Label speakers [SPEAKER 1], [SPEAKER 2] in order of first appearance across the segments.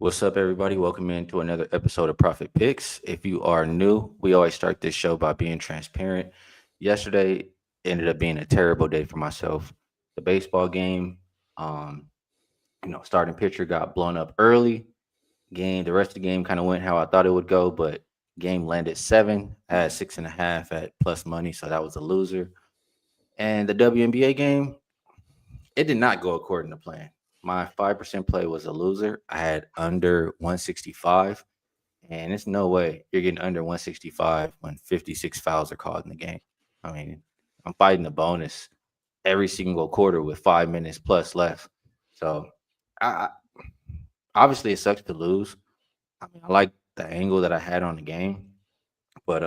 [SPEAKER 1] What's up, everybody? Welcome into another episode of Profit Picks. If you are new, we always start this show by being transparent. Yesterday ended up being a terrible day for myself. The baseball game, um, starting pitcher got blown up early. The rest of the game kind of went how I thought it would go, but game landed seven. I had 6.5 at plus money, so that was a loser. And the WNBA game, it did not go according to plan. My 5% play was a loser. I had under 165, and it's no way you're getting under 165 when 56 fouls are called in the game. I mean, I'm fighting the bonus every single quarter with 5 minutes plus left. So, I obviously it sucks to lose. I mean, I like the angle that I had on the game, but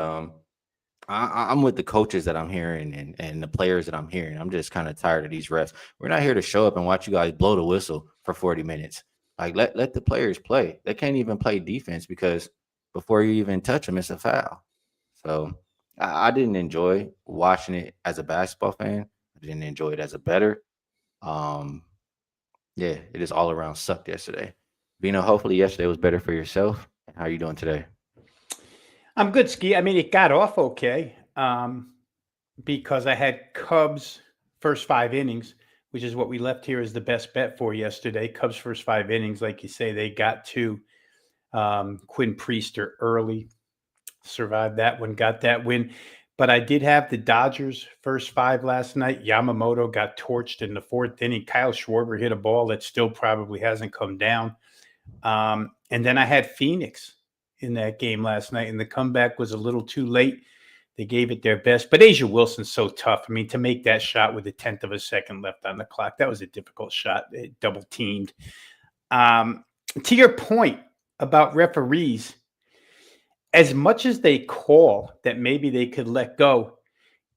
[SPEAKER 1] I'm with the coaches that I'm hearing and the players that I'm hearing. I'm just kind of tired of these refs. We're not here to show up and watch you guys blow the whistle for 40 minutes. Like let the players play. They can't even play defense because before you even touch them, it's a foul. So I didn't enjoy watching it as a basketball fan. I didn't enjoy it as a bettor. Um, yeah, it just all around sucked yesterday. Vino, hopefully yesterday was better for yourself. How are you doing today?
[SPEAKER 2] I'm good, Skee. I mean, it got off okay because I had Cubs first 5 innings, which is what we left here as the best bet for yesterday. Cubs first 5 innings, like you say, they got to Quinn Priester early, survived that one, got that win. But I did have the Dodgers first five last night. Yamamoto got torched in the fourth inning. Kyle Schwarber hit a ball that still probably hasn't come down. And then I had Phoenix in that game last night, and the comeback was a little too late. They gave it their best, but Asia Wilson's so tough. I mean, to make that shot with a tenth of a second left on the clock, that was a difficult shot. It double teamed. To your point about referees, as much as they call that maybe they could let go,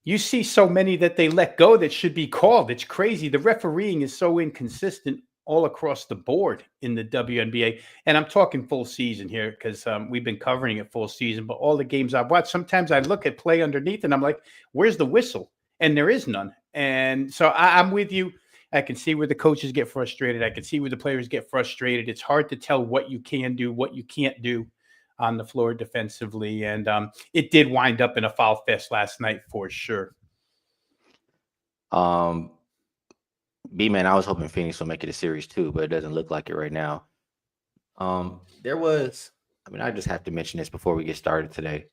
[SPEAKER 2] you see so many that they let go that should be called. It's crazy. The refereeing is so inconsistent all across the board in the WNBA. And I'm talking full season here because we've been covering it full season. But all the games I've watched, sometimes I look at play underneath and I'm like, where's the whistle? And there is none. And so I'm with you. I can see where the coaches get frustrated. I can see where the players get frustrated. It's hard to tell what you can do, what you can't do on the floor defensively. And it did wind up in a foul fest last night for sure.
[SPEAKER 1] B-Man, I was hoping Phoenix will make it a series too, but it doesn't look like it right now. There was, I mean, I just have to mention this before we get started today.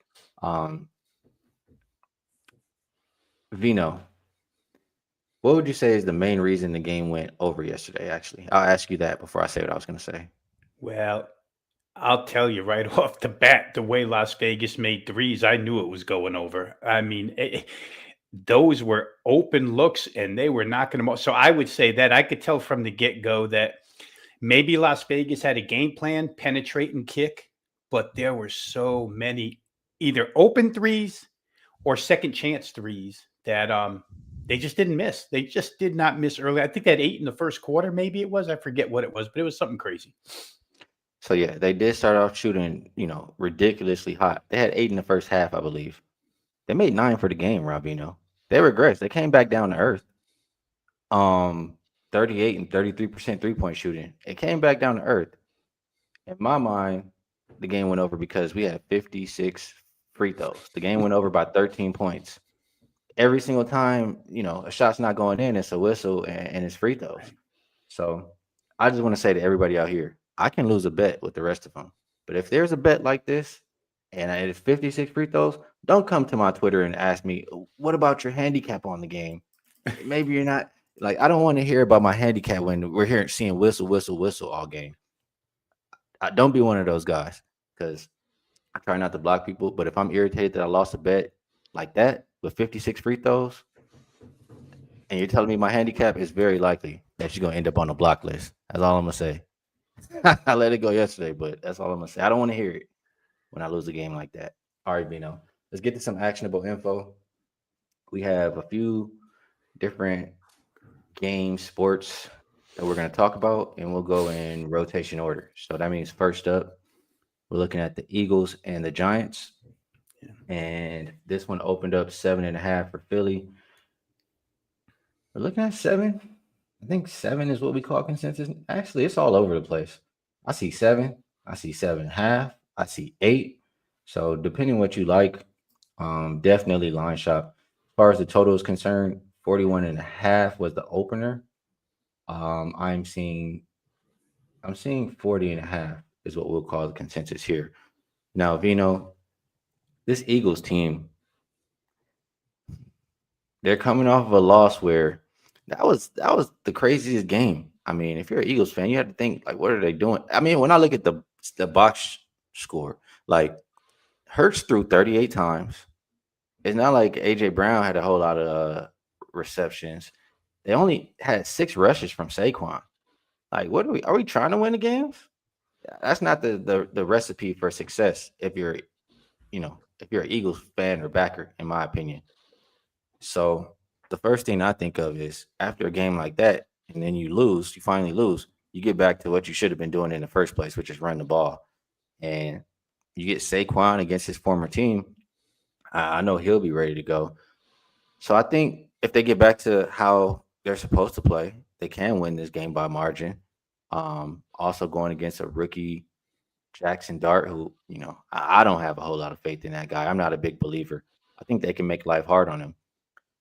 [SPEAKER 1] Vino, what would you say is the main reason the game went over yesterday? Actually, I'll ask you that before I say what I was going to say.
[SPEAKER 2] Well, I'll tell you right off the bat, the way Las Vegas made threes, I knew it was going over. I mean, those were open looks and they were knocking them off. So I would say that I could tell from the get-go that maybe Las Vegas had a game plan, penetrate and kick, but there were so many either open threes or second chance threes that they just didn't miss. They just did not miss early. I think that 8 in the first quarter, maybe it was. I forget what it was, but it was something crazy.
[SPEAKER 1] So yeah, they did start off shooting, ridiculously hot. They had 8 in the first half, I believe. They made 9 for the game, Robino. They regressed. They came back down to earth. 38 and 33% three-point shooting. It came back down to earth. In my mind, the game went over because we had 56 free throws. The game went over by 13 points. Every single time, a shot's not going in, it's a whistle and it's free throws.
[SPEAKER 2] Right.
[SPEAKER 1] So I just want to say to everybody out here, I can lose a bet with the rest of them. But if there's a bet like this and it's 56 free throws, don't come to my Twitter and ask me, what about your handicap on the game? Maybe you're not like, I don't want to hear about my handicap when we're here seeing whistle, whistle, whistle all game. Don't be one of those guys because I try not to block people. But if I'm irritated that I lost a bet like that with 56 free throws, and you're telling me my handicap, is very likely that you're going to end up on the block list. That's all I'm going to say. I let it go yesterday, but that's all I'm going to say. I don't want to hear it when I lose a game like that. All right, Bino, let's get to some actionable info. We have a few different games, sports that we're going to talk about, and we'll go in rotation order. So that means first up, we're looking at the Eagles and the Giants.
[SPEAKER 2] Yeah.
[SPEAKER 1] And this one opened up 7.5 for Philly. We're looking at 7. I think 7 is what we call consensus. Actually, it's all over the place. I see 7. I see 7.5. I see 8. So depending what you like, definitely line shop. As far as the total is concerned, 41.5 was the opener. Um, I'm seeing I'm seeing 40.5 is what we'll call the consensus here. Now, Vino, this Eagles team, they're coming off of a loss where that was the craziest game. I mean, if you're an Eagles fan, you have to think like, what are they doing? I mean, when I look at the box score, like Hurts threw 38 times. It's not like AJ Brown had a whole lot of receptions. They only had 6 rushes from Saquon. Like, what are we trying to win the games? That's not the recipe for success if you're an Eagles fan or backer, in my opinion. So the first thing I think of is after a game like that, and then you finally lose, you get back to what you should have been doing in the first place, which is run the ball. And you get Saquon against his former team. I know he'll be ready to go. So I think if they get back to how they're supposed to play, they can win this game by margin. Also going against a rookie Jackson Dart, who I don't have a whole lot of faith in that guy. I'm not a big believer. I think they can make life hard on him.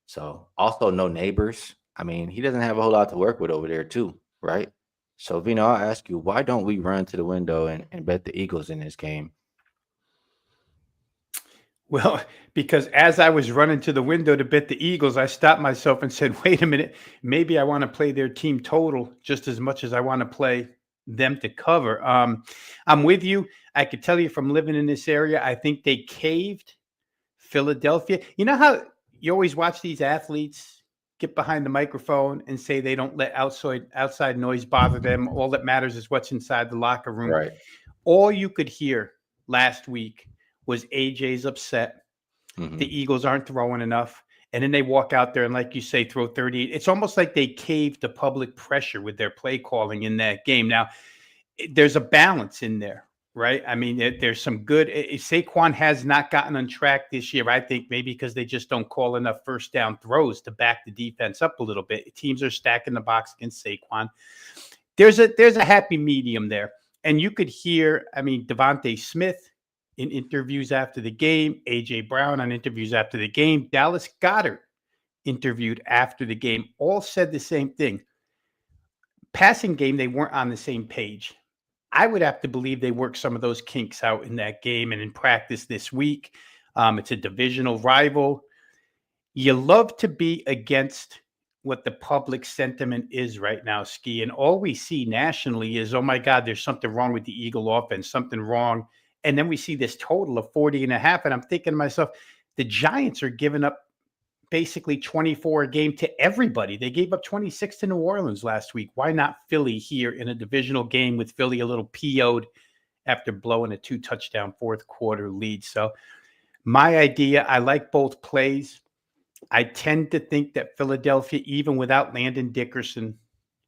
[SPEAKER 1] So also no neighbors. I mean, he doesn't have a whole lot to work with over there too, right? So Vino, I'll ask you, why don't we run to the window and bet the Eagles in this game?
[SPEAKER 2] Well, because as I was running to the window to bet the Eagles, I stopped myself and said, wait a minute, maybe I want to play their team total just as much as I want to play them to cover. I'm with you. I could tell you from living in this area, I think they caved Philadelphia. You know how you always watch these athletes get behind the microphone and say they don't let outside noise bother them. All that matters is what's inside the locker room.
[SPEAKER 1] Right.
[SPEAKER 2] All you could hear last week was AJ's upset.
[SPEAKER 1] Hmm.
[SPEAKER 2] The Eagles aren't throwing enough. And then they walk out there and, like you say, throw 38. It's almost like they caved to public pressure with their play calling in that game. Now, there's a balance in there, right? I mean, there's some good. Saquon has not gotten on track this year. I think maybe because they just don't call enough first down throws to back the defense up a little bit. Teams are stacking the box against Saquon. There's a happy medium there, and you could hear. I mean, Devontae Smith in interviews after the game, AJ Brown on interviews after the game, Dallas Goedert interviewed after the game, all said the same thing. Passing game, they weren't on the same page. I would have to believe they worked some of those kinks out in that game and in practice this week. It's a divisional rival. You love to be against what the public sentiment is right now, Skee. And all we see nationally is, oh my God, there's something wrong with the Eagle offense, something wrong. And then we see this total of 40.5. And I'm thinking to myself, the Giants are giving up basically 24 a game to everybody. They gave up 26 to New Orleans last week. Why not Philly here in a divisional game with Philly a little PO'd after blowing a 2-touchdown fourth quarter lead? So my idea, I like both plays. I tend to think that Philadelphia, even without Landon Dickerson,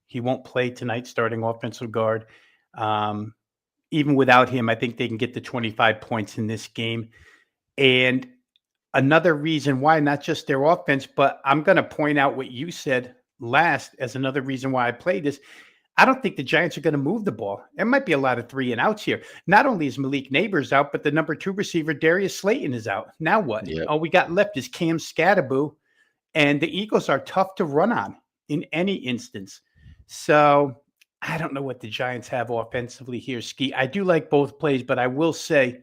[SPEAKER 2] he won't play tonight, starting offensive guard. Even without him, I think they can get the 25 points in this game. And another reason why, not just their offense, but I'm going to point out what you said last as another reason why I played this. I don't think the Giants are going to move the ball. There might be a lot of 3 and outs here. Not only is Malik Neighbors out, but the number 2 receiver, Darius Slayton, is out. Now what?
[SPEAKER 1] Yep.
[SPEAKER 2] All we got left is Cam Scatterboo, and the Eagles are tough to run on in any instance. So I don't know what the Giants have offensively here, Skee. I do like both plays, but I will say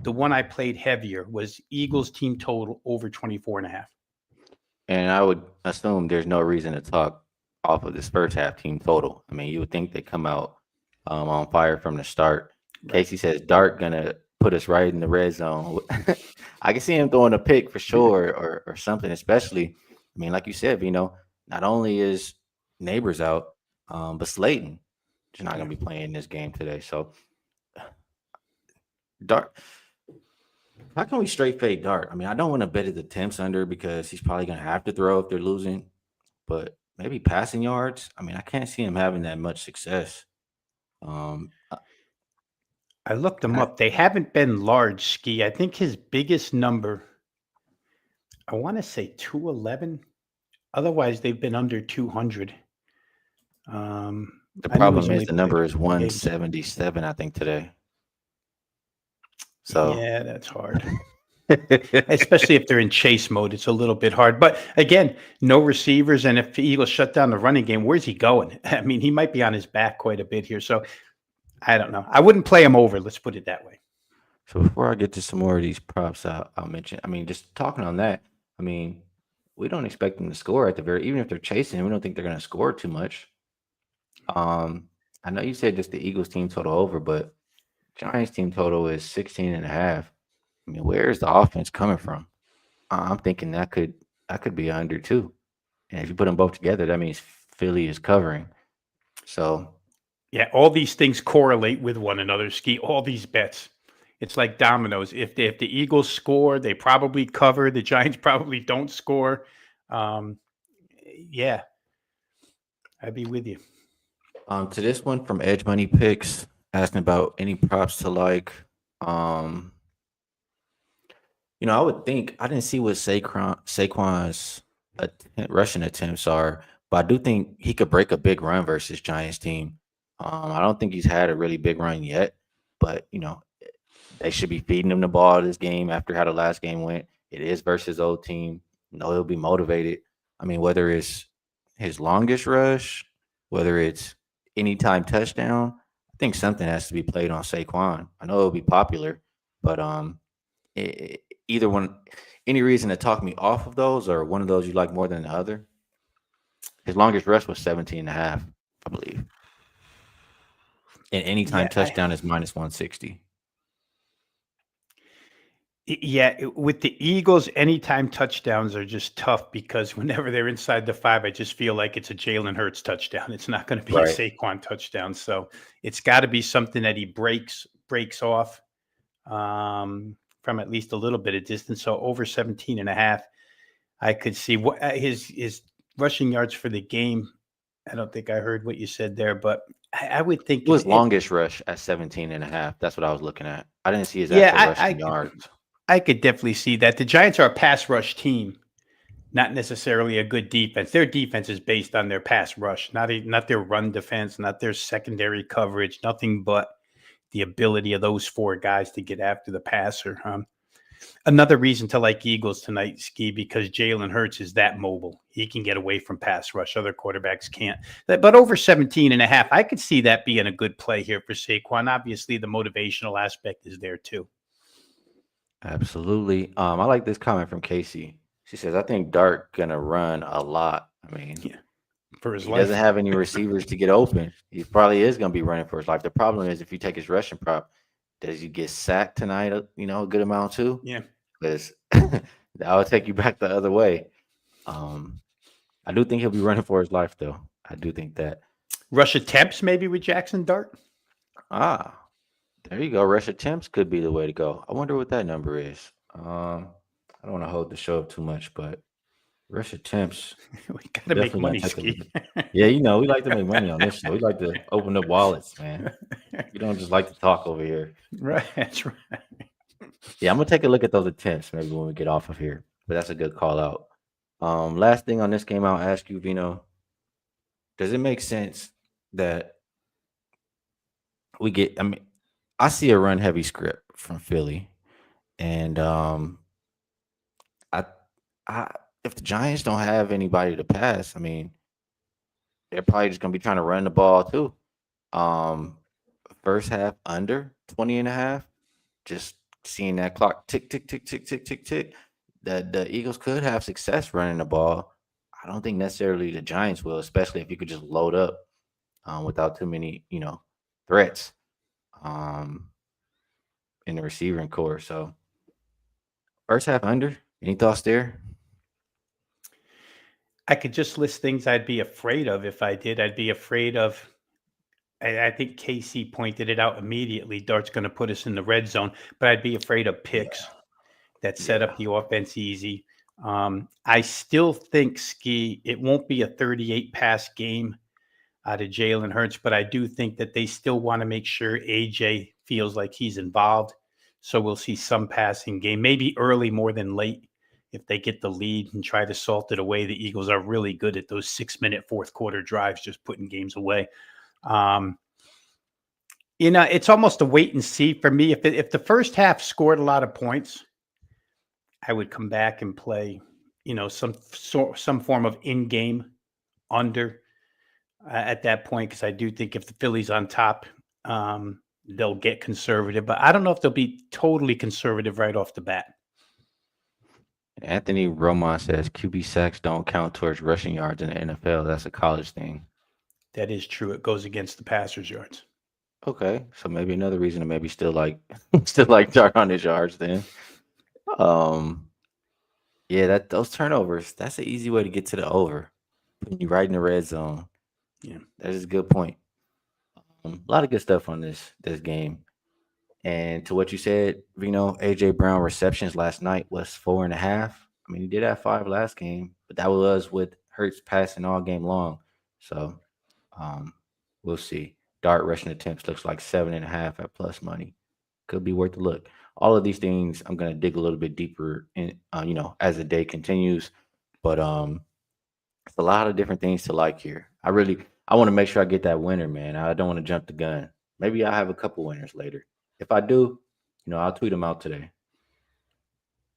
[SPEAKER 2] the one I played heavier was Eagles team total over 24.5.
[SPEAKER 1] And I would assume there's no reason to talk off of this first half team total. I mean, you would think they come out on fire from the start.
[SPEAKER 2] Right.
[SPEAKER 1] Casey says Dart gonna put us right in the red zone. I can see him throwing a pick for sure, or something. Especially, I mean, like you said, not only is Neighbors out, but Slayton is not gonna be playing this game today. So Dart. How can we straight fade Dart? I mean, I don't want to bet his attempts under because he's probably going to have to throw if they're losing, but maybe passing yards. I mean, I can't see him having that much success. Um,
[SPEAKER 2] I looked them
[SPEAKER 1] I,
[SPEAKER 2] up. They haven't been large, Skee. I think his biggest number, I want to say 211. Otherwise, they've been under 200.
[SPEAKER 1] The
[SPEAKER 2] I knew he's
[SPEAKER 1] problem is
[SPEAKER 2] only
[SPEAKER 1] the
[SPEAKER 2] played
[SPEAKER 1] number
[SPEAKER 2] a
[SPEAKER 1] is
[SPEAKER 2] couple games.
[SPEAKER 1] 177, I think, today. So
[SPEAKER 2] Yeah, that's hard. Especially if they're in chase mode, it's a little bit hard. But again, no receivers, and if the Eagles shut down the running game, where's he going? I mean, he might be on his back quite a bit here. So I don't know. I wouldn't play him over. Let's put it that way.
[SPEAKER 1] So before I get to some more of these props, I'll mention. I mean, just talking on that. I mean, we don't expect them to score at the very. Even if they're chasing, we don't think they're going to score too much. I know you said just the Eagles team total over, but Giants team total is 16 and a half. I mean, where is the offense coming from? I'm thinking that could be under too. And if you put them both together, that means Philly is covering. So
[SPEAKER 2] Yeah, all these things correlate with one another. Skee, all these bets. It's like dominoes. If the Eagles score, they probably cover. The Giants probably don't score. Um, yeah, I'd be with you.
[SPEAKER 1] to this one from Edge Money Picks, asking about any props to like. Um, I would think I didn't see what Saquon's rushing attempts are, but I do think he could break a big run versus Giants team. I don't think he's had a really big run yet, but they should be feeding him the ball this game after how the last game went. It is versus old team. He'll be motivated. I mean, whether it's his longest rush, whether it's anytime touchdown, I think something has to be played on Saquon. I know it'll be popular, but either one, any reason to talk me off of those, or one of those you like more than the other? His longest rush was 17 and a half, I believe. And anytime
[SPEAKER 2] Yeah,
[SPEAKER 1] touchdown is minus 160.
[SPEAKER 2] with the Eagles, anytime touchdowns are just tough because whenever they're inside the 5, I just feel like it's a Jalen Hurts touchdown. It's not going to be a
[SPEAKER 1] Right.
[SPEAKER 2] Saquon touchdown. So it's got to be something that he breaks off from at least a little bit of distance. So over 17 and a half, I could see what his rushing yards for the game. I don't think I heard what you said there, but I would think
[SPEAKER 1] It was longest rush at 17 and a half. That's what I was looking at. I didn't see his
[SPEAKER 2] yeah,
[SPEAKER 1] actual rushing yards.
[SPEAKER 2] I could definitely see that. The Giants are a pass rush team, not necessarily a good defense. Their defense is based on their pass rush, not their run defense, not their secondary coverage, nothing but the ability of those 4 guys to get after the passer. Another reason to like Eagles tonight, Skee, because Jalen Hurts is that mobile. He can get away from pass rush. Other quarterbacks can't. But over 17 and a half, I could see that being a good play here for Saquon. Obviously, the motivational aspect is there too.
[SPEAKER 1] Absolutely. I like this comment from Casey. She says, I think Dart gonna run a lot. I mean,
[SPEAKER 2] Yeah, for his
[SPEAKER 1] he doesn't
[SPEAKER 2] life.
[SPEAKER 1] have any receivers to get open. He probably is gonna be running for his life. The problem is if you take his rushing prop, does he get sacked tonight, a good amount too?
[SPEAKER 2] Yeah.
[SPEAKER 1] Because that would take you back the other way. Um, I do think he'll be running for his life though. I do think that.
[SPEAKER 2] Rush attempts maybe with Jackson Dart.
[SPEAKER 1] Ah, there you go. Rush attempts could be the way to go. I wonder what that number is. I don't want to hold the show up too much, but rush attempts.
[SPEAKER 2] We got to make
[SPEAKER 1] Definitely gonna
[SPEAKER 2] money,
[SPEAKER 1] take a look
[SPEAKER 2] Skee.
[SPEAKER 1] at. Yeah, we like to make money on this show. We like to open up wallets, man. We don't just like to talk over here.
[SPEAKER 2] Right, that's right.
[SPEAKER 1] Yeah, I'm gonna take a look at those attempts maybe when we get off of here. But that's a good call out. Last thing on this game, I'll ask you, Vino. Does it make sense that we get? I mean, I see a run heavy script from Philly, and I, I if the Giants don't have anybody to pass, I mean, they're probably just gonna be trying to run the ball too. Um, First half under 20 and a half. Just seeing that clock tick, tick, tick, tick, tick, tick, tick. That the Eagles could have success running the ball. I don't think necessarily the Giants will, especially if you could just load up without too many, threats um, in the receiving core. So first half under. Any thoughts there?
[SPEAKER 2] I could just list things I'd be afraid of if I did. I'd be afraid of. I think Casey pointed it out immediately. Dart's going to put us in the red zone, but I'd be afraid of picks that set
[SPEAKER 1] Yeah.
[SPEAKER 2] up the offense easy. I still think Skee. It won't be a 38 pass game out of Jalen Hurts, but I do think that they still want to make sure AJ feels like he's involved. So we'll see some passing game, maybe early more than late. If they get the lead and try to salt it away, the Eagles are really good at those 6-minute fourth quarter drives, just putting games away. Um, it's almost a wait and see for me. If the first half scored a lot of points, I would come back and play, some form of in game under at that point because I do think if the Phillies on top, they'll get conservative. But I don't know if they'll be totally conservative right off the bat.
[SPEAKER 1] Anthony Roman says QB sacks don't count towards rushing yards in the NFL. That's a college thing.
[SPEAKER 2] That is true. It goes against the passers yards.
[SPEAKER 1] Okay, so maybe another reason to maybe still like still like dart on his yards then. Um, yeah, that those turnovers, that's an easy way to get to the over. Putting you right in the red zone.
[SPEAKER 2] Yeah.
[SPEAKER 1] That is a good point. A lot of good stuff on this game. And to what you said, AJ Brown receptions last night was 4.5. I mean, he did have 5 last game, but that was with Hurts passing all game long. So um, we'll see. Dart rushing attempts looks like 7.5 at plus money. Could be worth a look. All of these things I'm gonna dig a little bit deeper in, as the day continues. But it's a lot of different things to like here. I want to make sure I get that winner, man. I don't want to jump the gun. Maybe I'll have a couple winners later. If I do, I'll tweet them out today.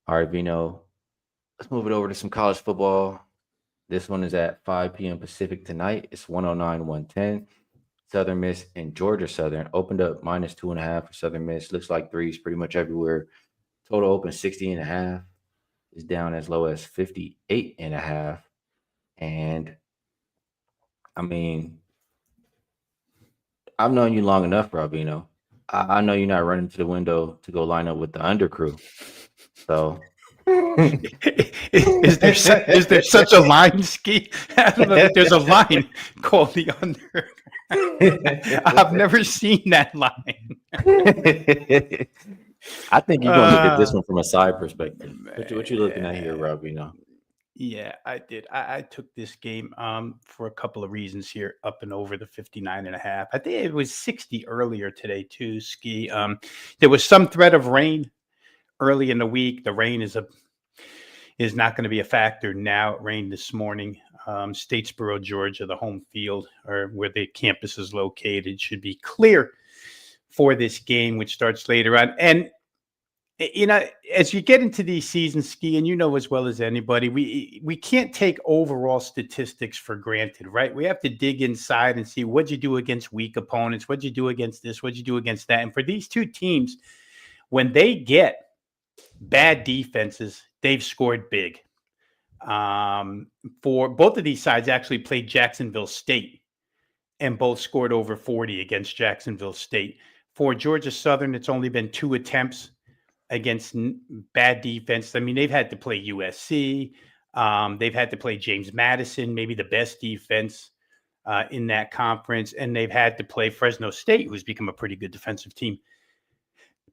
[SPEAKER 1] All right, Vino. Let's move it over to some college football. This one is at 5 p.m. Pacific tonight. It's 109, 110. Southern Miss and Georgia Southern opened up -2.5 for Southern Miss. Looks like threes pretty much everywhere. Total open 60.5. Is down as low as 58.5. And I mean, I've known you long enough, Robino. I know you're not running to the window to go line up with the under crew. So
[SPEAKER 2] is there such a line, Skee? I don't know that there's a line called the under. I've never seen that line.
[SPEAKER 1] I think you're gonna look at this one from a side perspective. What you looking at here, Robino?
[SPEAKER 2] Yeah, I did. I took this game for a couple of reasons here, up and over the 59.5. I think it was 60 earlier today too, Skee. There was some threat of rain early in the week. The rain is not going to be a factor now. It rained this morning. Statesboro, Georgia, the home field or where the campus is located, should be clear for this game, which starts later on. And as you get into these seasons, Skee, and as well as anybody, we can't take overall statistics for granted, right? We have to dig inside and see what'd you do against weak opponents, what'd you do against this, what'd you do against that. And for these two teams, when they get bad defenses, they've scored big. For both of these sides, actually played Jacksonville State, and both scored over 40 against Jacksonville State. For Georgia Southern, it's only been 2 attempts against bad defense. I mean, they've had to play USC. They've had to play James Madison, maybe the best defense in that conference. And they've had to play Fresno State, who's become a pretty good defensive team.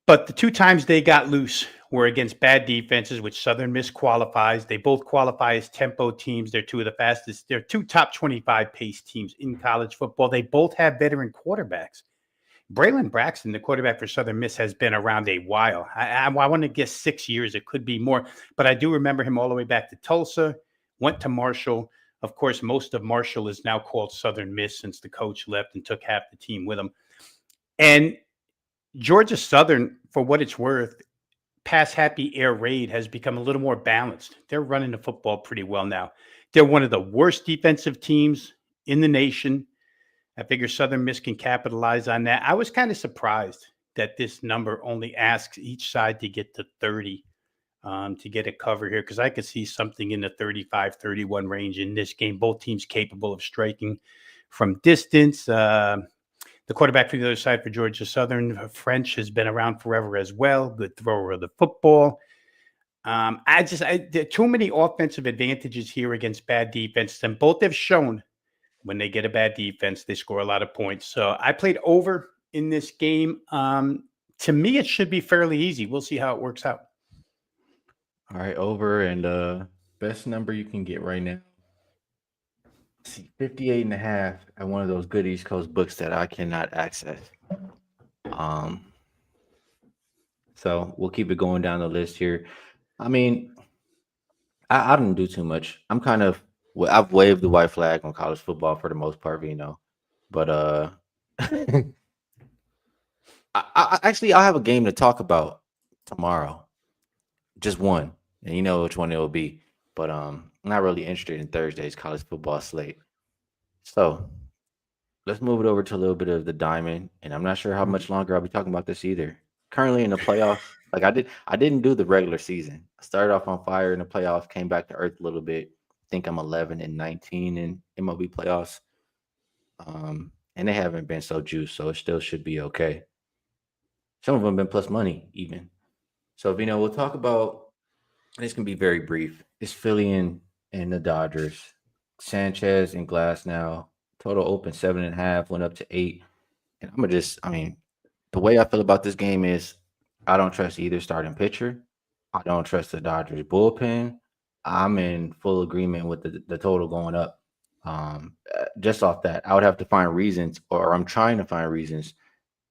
[SPEAKER 2] But the 2 times they got loose were against bad defenses, which Southern Miss qualifies. They both qualify as tempo teams. They're 2 of the fastest. They're 2 top 25 pace teams in college football. They both have veteran quarterbacks. Braylon Braxton, the quarterback for Southern Miss, has been around a while. I want to guess 6 years. It could be more. But I do remember him all the way back to Tulsa, went to Marshall. Of course, most of Marshall is now called Southern Miss since the coach left and took half the team with him. And Georgia Southern, for what it's worth, pass happy air raid has become a little more balanced. They're running the football pretty well now. They're one of the worst defensive teams in the nation. I figure Southern Miss can capitalize on that. I was kind of surprised that this number only asks each side to get to 30 to get a cover here, because I could see something in the 35-31 range in this game. Both teams capable of striking from distance. The quarterback for the other side for Georgia Southern, French, has been around forever as well. Good thrower of the football. There are too many offensive advantages here against bad defense, and both have shown when they get a bad defense, they score a lot of points. So I played over in this game. To me, it should be fairly easy. We'll see how it works out.
[SPEAKER 1] All right, over, and best number you can get right now. See, 58.5 at one of those good East Coast books that I cannot access. So we'll keep it going down the list here. I mean, I didn't do too much. I've waved the white flag on college football for the most part, but Actually, I'll have a game to talk about tomorrow. Just one, and you know which one it will be. But I'm not really interested in Thursday's college football slate. So let's move it over to a little bit of the diamond, and I'm not sure how much longer I'll be talking about this either. Currently in the playoffs, like I didn't do the regular season. I started off on fire in the playoffs, came back to earth a little bit. I think I'm 11-19 in MLB playoffs, and they haven't been so juiced, so it still should be okay. Some of them been plus money even. So Vino, we'll talk about. This can be very brief. It's Philly and the Dodgers. Sanchez and Glass now. Total open 7.5, went up to 8. And I'm gonna just, I mean, the way I feel about this game is I don't trust either starting pitcher. I don't trust the Dodgers bullpen. I'm in full agreement with the total going up. Just off that, I would have to find reasons, or I'm trying to find reasons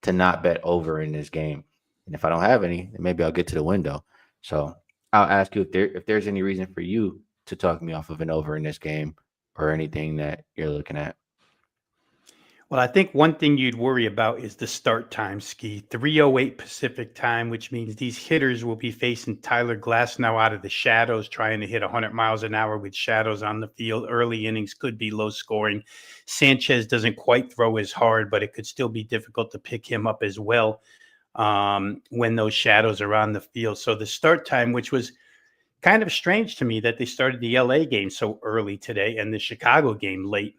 [SPEAKER 1] to not bet over in this game. And if I don't have any, then maybe I'll get to the window. So I'll ask you if there's any reason for you to talk me off of an over in this game or anything that you're looking at.
[SPEAKER 2] Well, I think one thing you'd worry about is the start time, Skee. 3:08 Pacific time, which means these hitters will be facing Tyler Glass now out of the shadows, trying to hit 100 miles an hour with shadows on the field. Early innings could be low scoring. Sanchez doesn't quite throw as hard, but it could still be difficult to pick him up as well when those shadows are on the field. So the start time, which was kind of strange to me that they started the LA game so early today and the Chicago game late,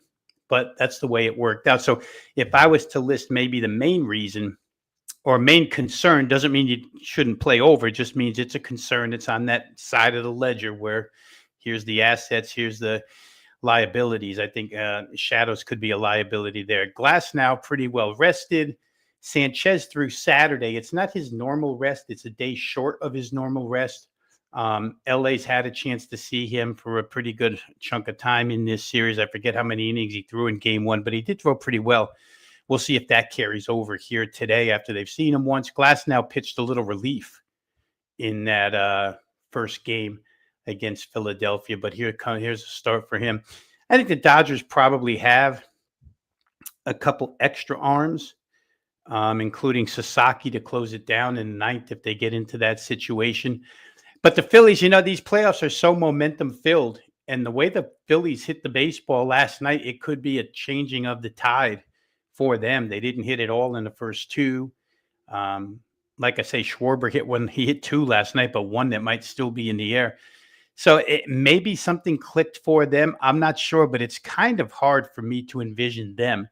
[SPEAKER 2] but that's the way it worked out. So if I was to list maybe the main reason or main concern, doesn't mean you shouldn't play over. It just means it's a concern. It's on that side of the ledger where here's the assets, here's the liabilities. I think shadows could be a liability there. Glass now pretty well rested. Sanchez through Saturday. It's not his normal rest. It's a day short of his normal rest. LA's had a chance to see him for a pretty good chunk of time in this series. I forget how many innings he threw in game one, but he did throw pretty well. We'll see if that carries over here today after they've seen him once. Glass now pitched a little relief in that first game against Philadelphia, but here's a start for him. I think the Dodgers probably have a couple extra arms, including Sasaki to close it down in the ninth if they get into that situation. But the Phillies, these playoffs are so momentum filled. And the way the Phillies hit the baseball last night, it could be a changing of the tide for them. They didn't hit it all in the first two. Like I say, Schwarber hit one. He hit two last night, but one that might still be in the air. So it maybe something clicked for them. I'm not sure, but it's kind of hard for me to envision them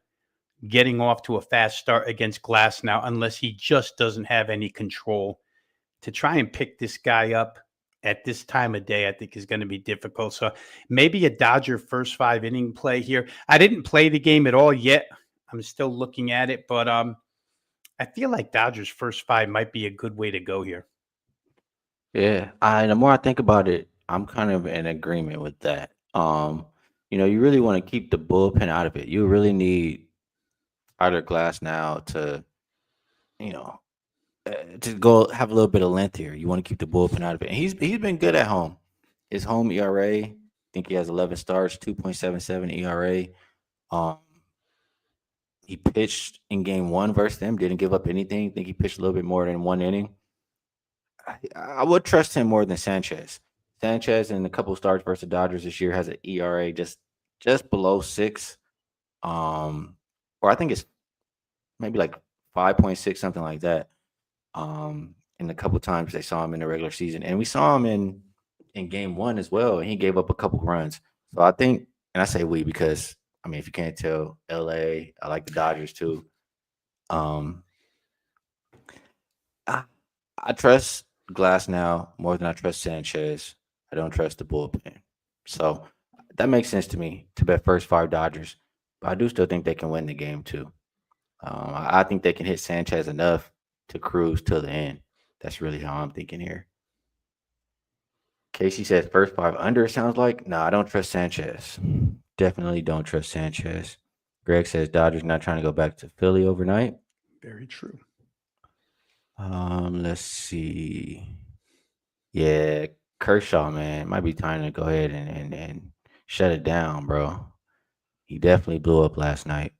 [SPEAKER 2] getting off to a fast start against Glass now, unless he just doesn't have any control. To try and pick this guy up at this time of day, I think is going to be difficult. So maybe a Dodger first 5 inning play here. I didn't play the game at all yet. I'm still looking at it, but I feel like Dodgers first 5 might be a good way to go here.
[SPEAKER 1] Yeah, the more I think about it, I'm kind of in agreement with that. You really want to keep the bullpen out of it. You really need Tyler Glass now you know, to go have a little bit of length here. You want to keep the bullpen out of it. And he's been good at home. His home ERA, I think he has 11 starts, 2.77 ERA. Um, he pitched in game one versus them, didn't give up anything. I think he pitched a little bit more than 1 inning. I would trust him more than Sanchez. Sanchez in a couple starts versus the Dodgers this year has an ERA just below 6. Or I think it's maybe like 5.6, something like that. In a couple times they saw him in the regular season, and we saw him in game one as well, and he gave up a couple runs. So I think, and I say we because I mean, if you can't tell, LA, I like the Dodgers too. Um, I, I trust Glass now more than I trust Sanchez. I don't trust the bullpen, so that makes sense to me to bet first 5 Dodgers, but I do still think they can win the game too. I think they can hit Sanchez enough to cruise till the end. That's really how I'm thinking here. Casey says first 5 under, sounds like. No, I don't trust Sanchez. Definitely don't trust Sanchez. Greg says Dodgers not trying to go back to Philly overnight.
[SPEAKER 2] Very true.
[SPEAKER 1] Let's see. Yeah, Kershaw, man, might be time to go ahead and shut it down, bro. He definitely blew up last night.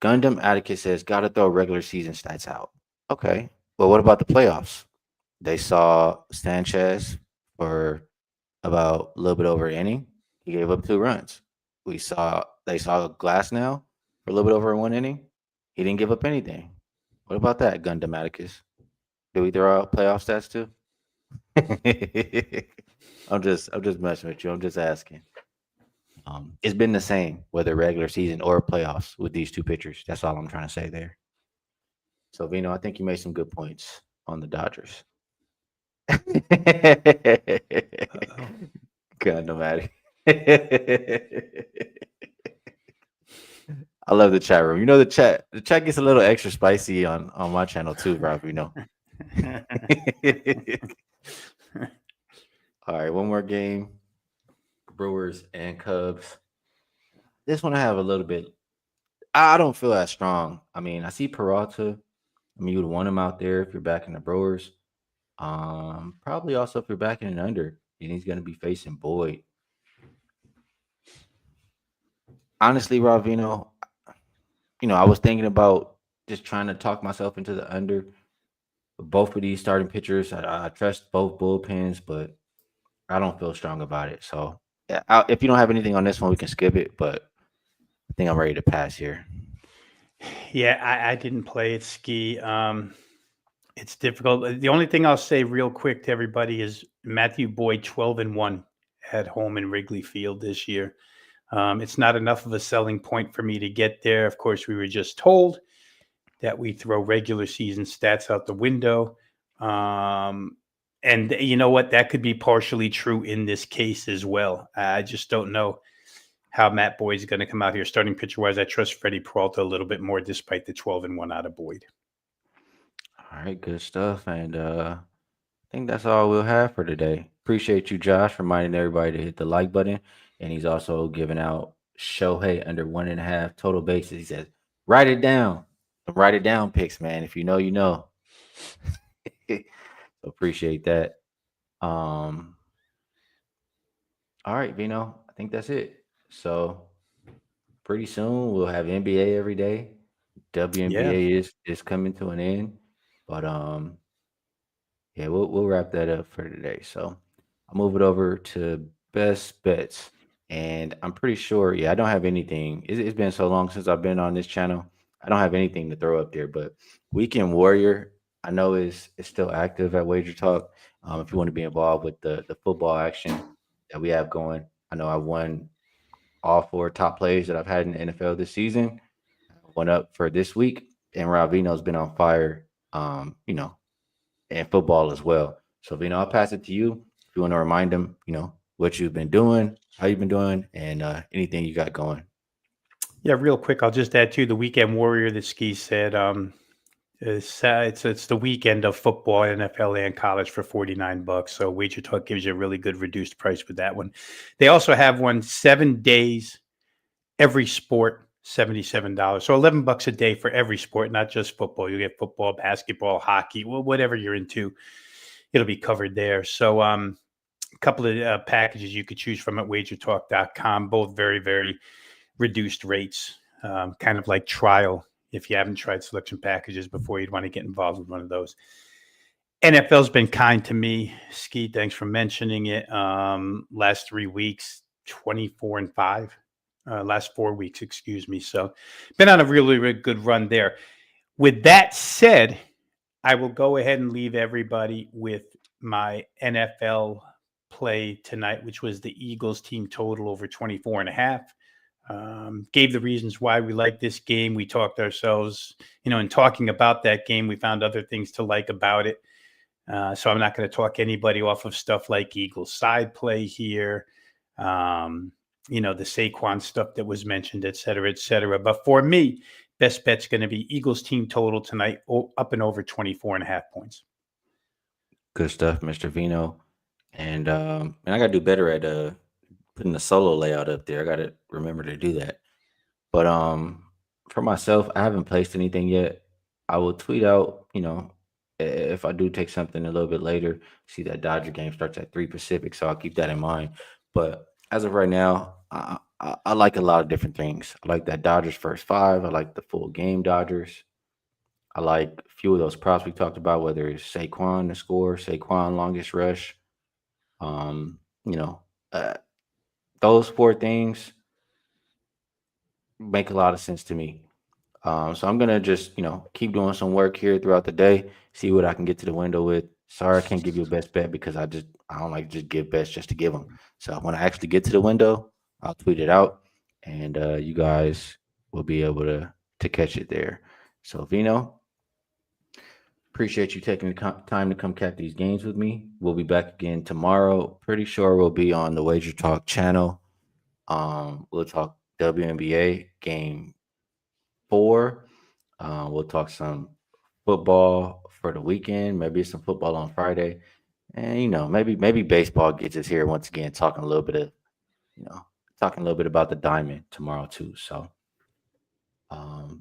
[SPEAKER 1] Gundam Atticus says, gotta throw regular season stats out. Okay. Well, what about the playoffs? They saw Sanchez for about a little bit over an inning. He gave up 2 runs. They saw Glass now for a little bit over 1 inning. He didn't give up anything. What about that, Gundam Atticus? Do we throw out playoff stats too? I'm just messing with you. I'm just asking. It's been the same whether regular season or playoffs with these two pitchers. That's all I'm trying to say there. So Vino, I think you made some good points on the Dodgers.
[SPEAKER 2] Uh-oh.
[SPEAKER 1] God, no matter. I love the chat room. You know the chat gets a little extra spicy on my channel too, Rob. You know. All right, one more game. Brewers and Cubs. This one I have a little bit. I don't feel as strong. I mean, I see Peralta. I mean, you would want him out there if you're backing the Brewers. Probably also if you're backing an under, and he's going to be facing Boyd. Honestly, Ravino, I was thinking about just trying to talk myself into the under. Both of these starting pitchers, I trust both bullpens, but I don't feel strong about it. So, yeah, if you don't have anything on this one, we can skip it. But I think I'm ready to pass here.
[SPEAKER 2] Yeah, I didn't play it, Skee. It's difficult. The only thing I'll say real quick to everybody is Matthew Boyd 12-1 at home in Wrigley Field this year. It's not enough of a selling point for me to get there. Of course, we were just told that we throw regular season stats out the window. And you know what? That could be partially true in this case as well. I just don't know how Matt Boyd's going to come out here starting pitcher wise. I trust Freddie Peralta a little bit more despite the 12-1 out of Boyd.
[SPEAKER 1] All right, good stuff. And I think that's all we'll have for today. Appreciate you, Josh, reminding everybody to hit the like button. And he's also giving out Shohei under 1.5 total bases. He says, write it down. Write it down picks, man. If you know, you know. So appreciate that. Um, all right, Vino. I think that's it. So pretty soon we'll have NBA every day.
[SPEAKER 2] Yeah.
[SPEAKER 1] WNBA is coming to an end. But yeah, we'll wrap that up for today. So I'll move it over to best bets. And I'm pretty sure, yeah, I don't have anything. It's been so long since I've been on this channel. I don't have anything to throw up there, but Weekend Warrior, I know is still active at Wager Talk. If you want to be involved with the football action that we have going, I know I won all 4 top plays that I've had in the NFL this season. One up for this week, and Ravino's been on fire. And football as well. So, I'll pass it to you if you want to remind them, what you've been doing, how you've been doing, and anything you got going.
[SPEAKER 2] Yeah, real quick, I'll just add to the Weekend Warrior that Skee said. It's the weekend of football, NFL, and college for $49. So Wager Talk gives you a really good reduced price with that one. They also have one 7 days, every sport, $77. So $11 a day for every sport, not just football. You get football, basketball, hockey, whatever you're into, it'll be covered there. So a couple of packages you could choose from at wagertalk.com, both very, very reduced rates, kind of like trial. If you haven't tried selection packages before, you'd want to get involved with one of those. NFL's been kind to me. Skee, thanks for mentioning it. Last 3 weeks, 24-5. Last 4 weeks, excuse me. So been on a really, really good run there. With that said, I will go ahead and leave everybody with my NFL play tonight, which was the Eagles team total over 24.5. Gave the reasons why we like this game. We talked ourselves, in talking about that game, we found other things to like about it. So I'm not going to talk anybody off of stuff like Eagles side play here, the Saquon stuff that was mentioned, et cetera, et cetera. But for me, best bet's going to be Eagles team total tonight, up and over 24.5 points.
[SPEAKER 1] Good stuff, Mr. Vino. And I got to do better at putting the solo layout up there. I got to remember to do that. But for myself, I haven't placed anything yet. I will tweet out, if I do take something a little bit later. See that Dodger game starts at 3 Pacific, so I'll keep that in mind. But as of right now, I like a lot of different things. I like that Dodgers first five. I like the full game Dodgers. I like a few of those props we talked about, whether it's Saquon to score, Saquon longest rush. You know, uh, those four things make a lot of sense to me. So I'm gonna just keep doing some work here throughout the day, see what I can get to the window with. Sorry, I can't give you a best bet because I don't like to just give bets just to give them. So when I actually get to the window, I'll tweet it out, and you guys will be able to catch it there. So Vino, appreciate you taking the time to come cap these games with me. We'll be back again tomorrow. Pretty sure we'll be on the Wager Talk channel. We'll talk WNBA game 4. We'll talk some football for the weekend. Maybe some football on Friday, and maybe baseball gets us here once again. You know, talking a little bit about the diamond tomorrow too. So,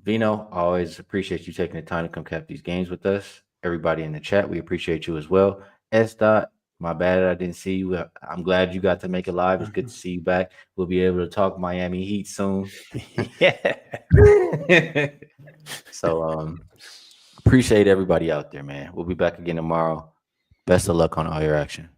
[SPEAKER 1] Vino, I always appreciate you taking the time to come cap these games with us. Everybody in the chat, we appreciate you as well. S. Dot, my bad, I didn't see you. I'm glad you got to make it live. It's good to see you back. We'll be able to talk Miami Heat soon.
[SPEAKER 2] Yeah.
[SPEAKER 1] So, appreciate everybody out there, man. We'll be back again tomorrow. Best of luck on all your action.